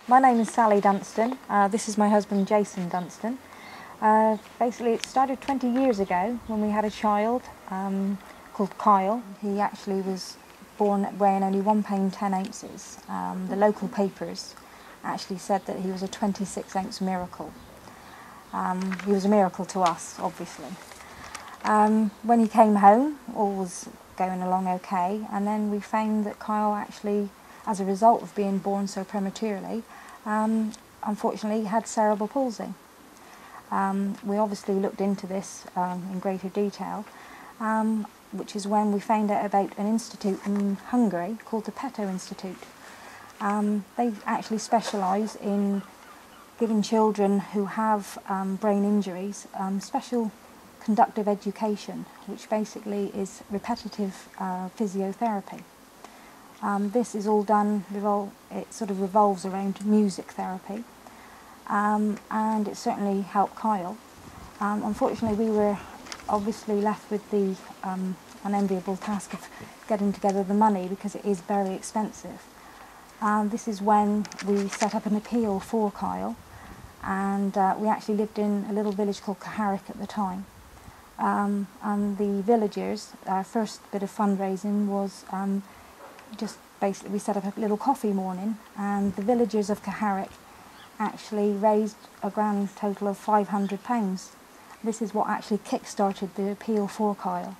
My name is Sally Dunstan. This is my husband Jason Dunstan. Basically it started 20 years ago when we had a child called Kyle. He actually was born weighing only £1.10. The local papers actually said that he was a 26-ounce miracle. He was a miracle to us, obviously. When he came home, all was going along okay, and then we found that Kyle actually, as a result of being born so prematurely, unfortunately had cerebral palsy. We obviously looked into this in greater detail, which is when we found out about an institute in Hungary called the Peto Institute. They actually specialise in giving children who have brain injuries special conductive education, which basically is repetitive physiotherapy. This is all done, it sort of revolves around music therapy, and it certainly helped Kyle. Unfortunately, we were obviously left with the unenviable task of getting together the money because it is very expensive. This is when we set up an appeal for Kyle, and we actually lived in a little village called Carrick at the time. And the villagers, our first bit of fundraising was just basically we set up a little coffee morning, and the villagers of Carrick actually raised a grand total of £500. This is what actually kick-started the appeal for Kyle.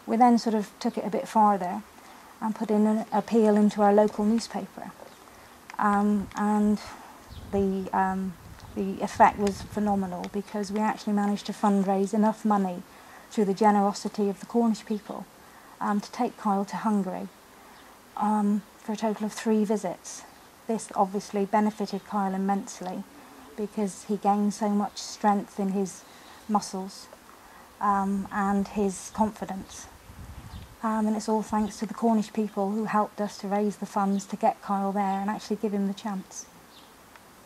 We then sort of took it a bit farther and put in an appeal into our local newspaper, and the effect was phenomenal because we actually managed to fundraise enough money through the generosity of the Cornish people to take Kyle to Hungary for a total of 3 visits. This obviously benefited Kyle immensely because he gained so much strength in his muscles and his confidence. And it's all thanks to the Cornish people who helped us to raise the funds to get Kyle there and actually give him the chance.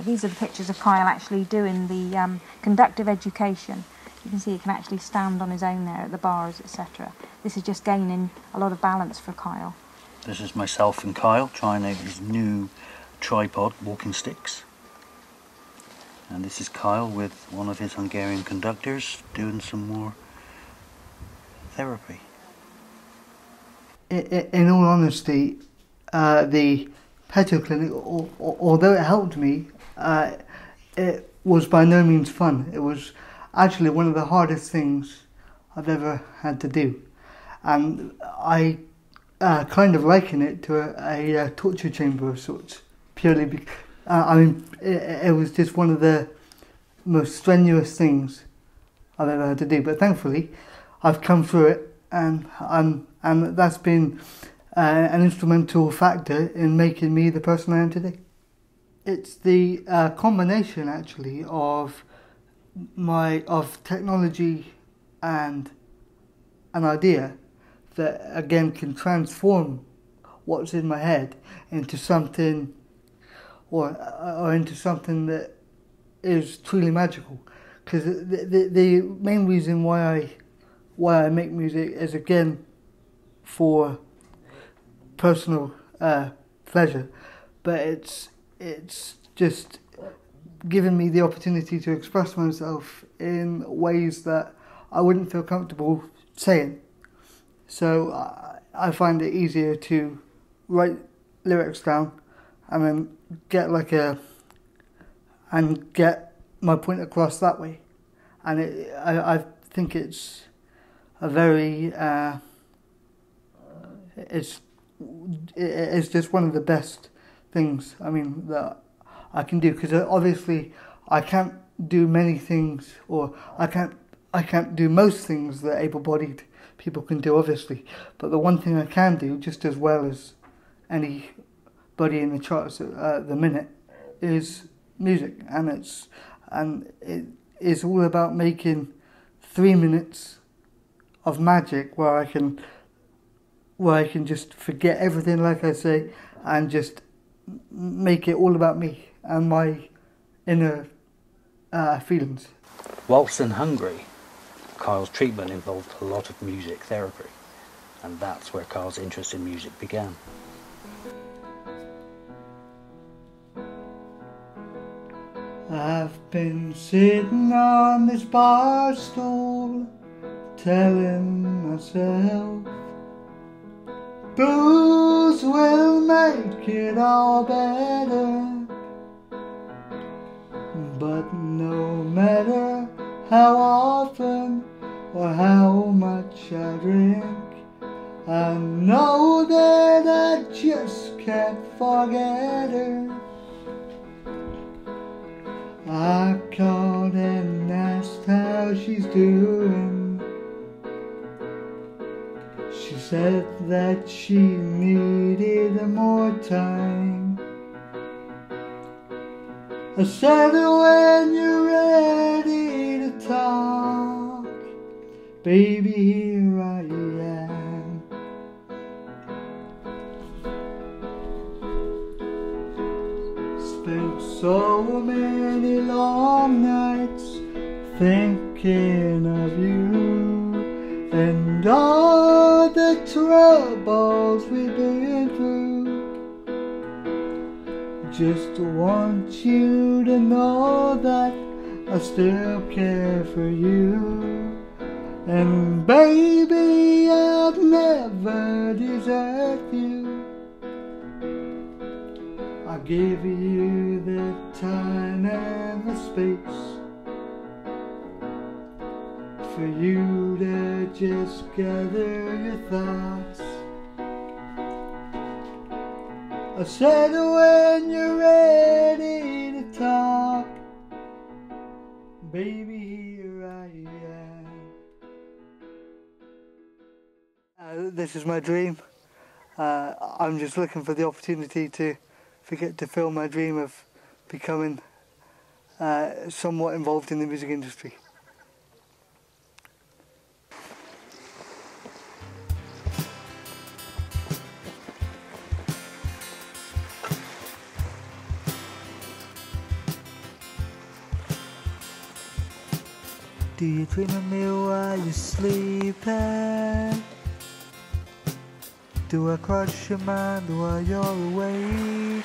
These are the pictures of Kyle actually doing the conductive education. You can see he can actually stand on his own there at the bars, etc. This is just gaining a lot of balance for Kyle. This is myself and Kyle trying out his new tripod walking sticks. And this is Kyle with one of his Hungarian conductors doing some more therapy. In all honesty, the Peto clinic, although it helped me, it was by no means fun. It was actually one of the hardest things I've ever had to do, and I kind of liken it to a torture chamber of sorts, purely because it was just one of the most strenuous things I've ever had to do. But thankfully, I've come through it, and that's been an instrumental factor in making me the person I am today. It's the combination actually of technology and an idea that again can transform what's in my head into something or into something that is truly magical. Because the main reason why I make music is again for personal pleasure, but it's just given me the opportunity to express myself in ways that I wouldn't feel comfortable saying. So I find it easier to write lyrics down and then get my point across that way. And I think it's a very it's just one of the best things that I can do, because obviously I can't do many things, or I can't do most things that able-bodied people can do, obviously, but the one thing I can do just as well as anybody in the charts at the minute is music, and it is all about making 3 minutes of magic where I can just forget everything, like I say, and just make it all about me and my inner feelings. Whilst in Hungary, Kyle's treatment involved a lot of music therapy, and that's where Kyle's interest in music began. I've been sitting on this bar stool, telling myself booze will make it all better. But no matter how often or how much I drink, I know that I just can't forget her. I called and asked how she's doing. She said that she needed more time. I said, when you're ready to talk, baby, here I am. Spent so many long nights thinking of you and all the troubles we've been through. Just want you to know that I still care for you. And baby, I'll never desert you. I give you the time and the space for you to just gather your thoughts. I said, when you're ready to talk, baby, here I am. This is my dream. I'm just looking for the opportunity to fulfill my dream of becoming somewhat involved in the music industry. Do you dream of me while you're sleeping? Do I cross your mind while you're awake?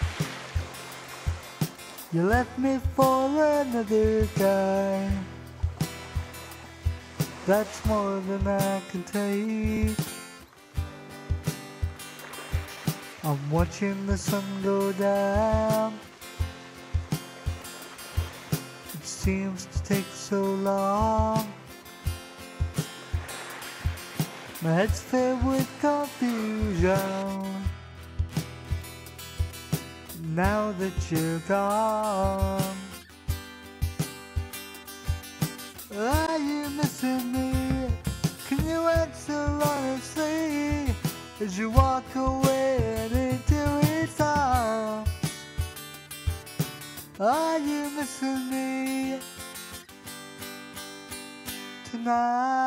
You left me for another guy. That's more than I can take. I'm watching the sun go down. It seems to take so long. My head's filled with confusion now that you're gone. Are you missing me? Can you answer honestly as you walk away and into his arms? Are you missing me tonight?